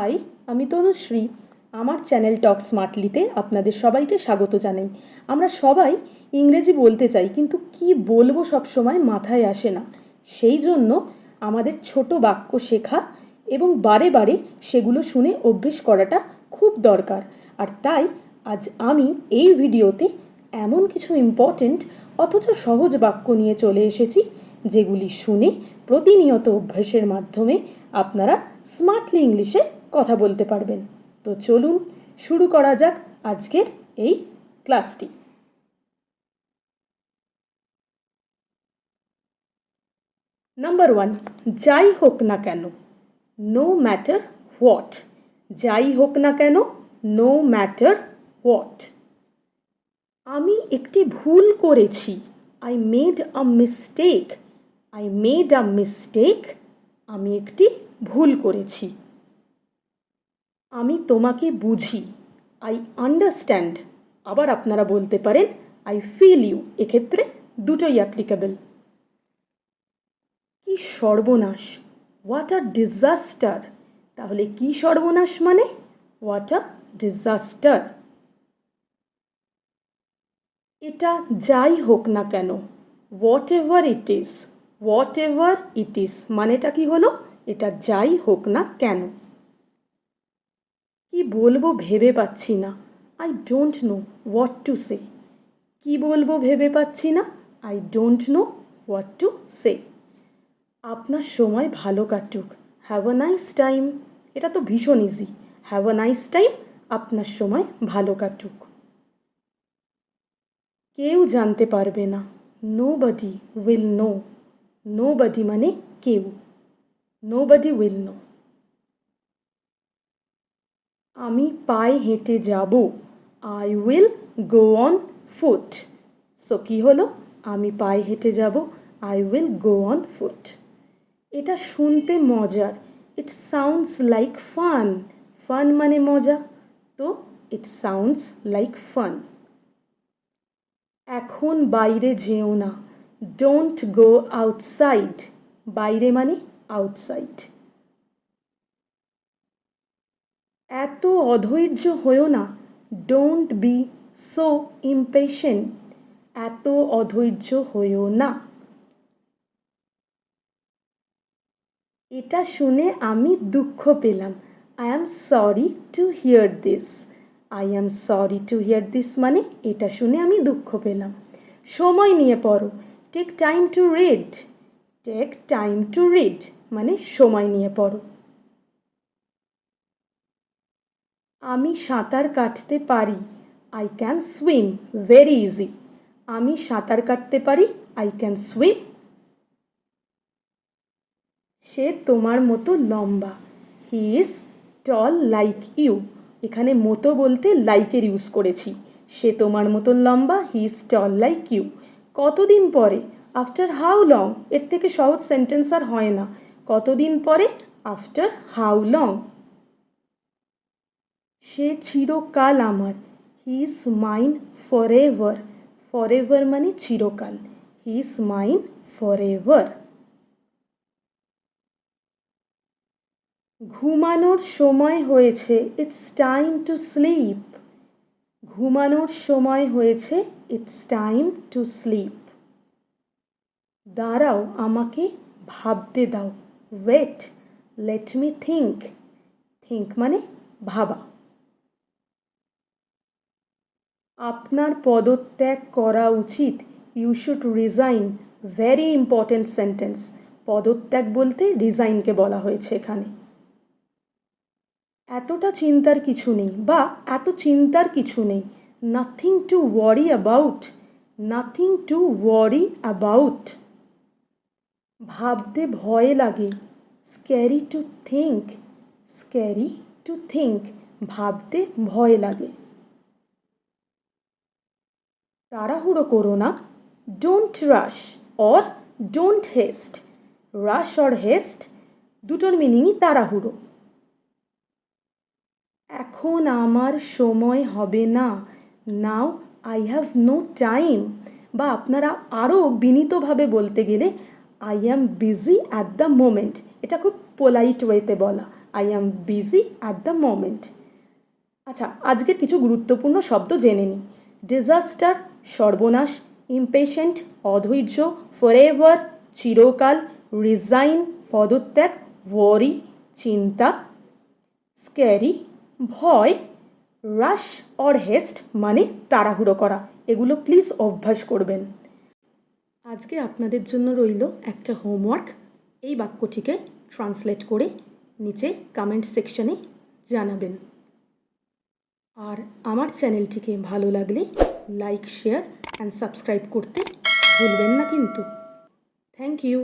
High, আমি তনুশ্রী। আমার channel টক স্মার্টলিতে আপনাদের সবাইকে স্বাগত জানাই। আমরা সবাই ইংরেজি বলতে চাই, কিন্তু কি বলবো সব সময় মাথায় আসে না। সেই জন্য আমাদের ছোট বাক্য শেখা এবং বারে বারে সেগুলো শুনে অভ্যেস করাটা খুব দরকার। আর তাই আজ আমি এই ভিডিওতে এমন কিছু ইম্পর্ট্যান্ট অথচ সহজ বাক্য নিয়ে চলে এসেছি, যেগুলি শুনে প্রতিনিয়ত অভ্যাসের মাধ্যমে আপনারা স্মার্টলি ইংলিশে কথা বলতে পারবেন। তো চলুন শুরু করা যাক আজকের এই ক্লাসটি। নাম্বার 1, যাই হোক না কেন, নো ম্যাটার হোয়াট। যাই হোক না কেন, নো ম্যাটার হোয়াট। আমি একটি ভুল করেছি, I made a mistake. I made a mistake. আমি একটি ভুল করেছি। আমি তোমাকে বুঝি, আই আন্ডারস্ট্যান্ড। আবার আপনারা বলতে পারেন আই ফিল ইউ। এক্ষেত্রে দুটোই অ্যাপ্লিকেবল। কি সর্বনাশ, হোয়াট আ ডিজাস্টার। তাহলে কি সর্বনাশ মানে হোয়াট আ ডিজাস্টার। এটা যাই হোক না কেন, what ever it is. What ever it is মানেটা কি হলো, এটা যাই হোক না কেন। কি বলবো ভেবে পাচ্ছি না, I don't know what to say. কি বলবো ভেবে পাচ্ছি না, I don't know what to say. আপনার সময় ভালো কাটুক, হ্যাভ আ নাইস টাইম। এটা তো ভীষণ easy, have a nice time, আপনার সময় ভালো কাটুক। কেউ জানতে পারবে না, নোবডি উইল নো। নোবডি মানে কেউ, নোবডি উইল নো। আমি পায়ে হেঁটে যাব, I will go on foot. So কী হলো, আমি পায়ে হেঁটে যাব, I will go on foot. এটা শুনতে মজার, it sounds like fun. Fun মানে মজা, তো ইট সাউন্ডস লাইক ফান। এখন বাইরে যেও না, ডোন্ট গো আউটসাইড। বাইরে মানে আউটসাইড। এত অধৈর্য হয়েও না, ডোন্ট বি সো ইমপেশেন্ট। এত অধৈর্য হয়েও না। এটা শুনে আমি দুঃখ পেলাম, I am sorry to hear this. I am sorry to hear this মানে এটা শুনে আমি দুঃখ পেলাম। সময় নিয়ে পড়ো, take time to read. Take time to read মানে সময় নিয়ে পড়ো। আমি সাঁতার কাটতে পারি, I can swim very easy. আমি সাঁতার কাটতে পারি, আই ক্যান সুইম। সে তোমার মতো লম্বা, he is tall like you. এখানে মতো বলতে লাইকের ইউজ করেছি। সে তোমার মতো লম্বা, he is tall like you. কতদিন পরে, আফটার হাউ লং। এর থেকে সহজ সেন্টেন্স আর হয় না। কতদিন পরে, আফটার হাউ লং। সে চিরকাল আমার, he is mine for ever. For ever মানে চিরকাল, he is mine for ever. ঘুমানোর সময় হয়েছে, ইটস টাইম টু স্লিপ। ঘুমানোর সময় হয়েছে, ইটস টাইম টু স্লিপ। দাঁড়াও, আমাকে ভাবতে দাও, wait, let me think. Think মানে ভাবা। আপনার পদত্যাগ করা উচিত, you should resign. Very important sentence. পদত্যাগ বলতে রিজাইনকে বলা হয়েছে এখানে। এতটা চিন্তার কিছু নেই বা এত চিন্তার কিছু নেই, nothing to worry about. Nothing to worry about. ভাবতে ভয় লাগে, scary to think. Scary to think ভাবতে ভয় লাগে। তাড়াহুড়ো করো না, don't rush or don't haste. Rush or haste দুটোর মিনিংই তাড়াহুড়ো। এখন আমার সময় হবে না, now I have no time. বা আপনারা আরও বিনীতভাবে বলতে গেলে I am busy at the moment. এটা খুব পোলাইট ওয়েতে বলা, I am busy at the moment. আচ্ছা, আজকের কিছু গুরুত্বপূর্ণ শব্দ জেনে নিই। ডিজাস্টার সর্বনাশ, ইমপেশেন্ট অধৈর্য, ফরএভার চিরকাল, রিজাইন পদত্যাগ, ওয়ারি চিন্তা, স্ক্যারি ভয়, রাশ অর হেস্ট মানে তাড়াহুড়ো করা। এগুলো প্লিজ অভ্যাস করবেন। আজকে আপনাদের জন্য রইল একটা হোমওয়ার্ক। এই বাক্যটিকে ট্রান্সলেট করে নিচে কমেন্ট সেকশনে জানাবেন। আর আমার চ্যানেলটিকে ভালো লাগলে লাইক শেয়ার অ্যান্ড সাবস্ক্রাইব করতে ভুলবেন না কিন্তু। Thank you.